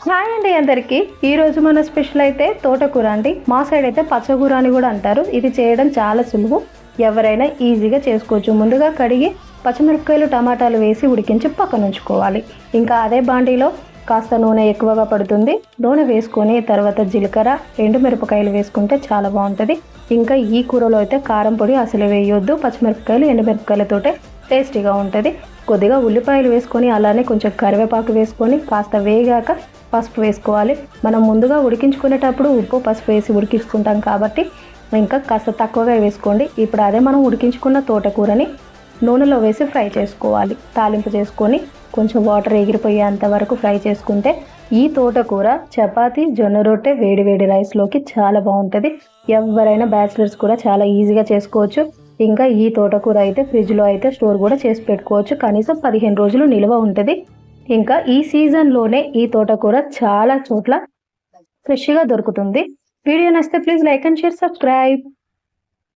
Hi అండి అందరికి. ఈ రోజు మన స్పెషల్ అయితే తోటకూర అండి. మా సైడ్ అయితే పచ్చకూర అని కూడా అంటారు. ఇది చేయడం చాలా సులువు, ఎవరైనా ఈజీగా చేసుకోవచ్చు. ముందుగా కడిగి పచ్చిమిరపకాయలు టమాటాలు వేసి ఉడికించి పక్కన ఉంచుకోవాలి. ఇంకా అదే బాండీలో కాస్త నూనె ఎక్కువగా పడుతుంది. నూనె వేసుకొని తర్వాత జీలకర్ర ఎండుమిరపకాయలు వేసుకుంటే చాలా బాగుంటుంది. ఇంకా ఈ కూరలో అయితే కారం పొడి అసలు వేయొద్దు, పచ్చిమిరపకాయలు ఎండుమిరపకాయలతోటే టేస్టీగా ఉంటుంది. కొద్దిగా ఉల్లిపాయలు వేసుకొని అలానే కొంచెం కరివేపాకు వేసుకొని కాస్త వేగాక పసుపు వేసుకోవాలి. మనం ముందుగా ఉడికించుకునేటప్పుడు ఉప్పు పసుపు వేసి ఉడికించుకుంటాం కాబట్టి ఇంకా కాస్త తక్కువగా వేసుకోండి. ఇప్పుడు అదే మనం ఉడికించుకున్న తోటకూరని నూనెలో వేసి ఫ్రై చేసుకోవాలి. తాలింపు చేసుకొని కొంచెం వాటర్ ఎగిరిపోయేంత వరకు ఫ్రై చేసుకుంటే ఈ తోటకూర చపాతీ జొన్న రొట్టె వేడి వేడి రైస్లోకి చాలా బాగుంటుంది. ఎవరైనా బ్యాచిలర్స్ కూడా చాలా ఈజీగా చేసుకోవచ్చు. ఇంకా ఈ తోటకూర అయితే ఫ్రిడ్జ్లో అయితే స్టోర్ కూడా చేసి పెట్టుకోవచ్చు. కనీసం 15 రోజులు నిల్వ ఉంటుంది. ఇంకా ఈ సీజన్లోనే ఈ తోటకూర చాలా చోట్ల ఫ్రెష్గా దొరుకుతుంది. వీడియో నచ్చితే please like and share, subscribe.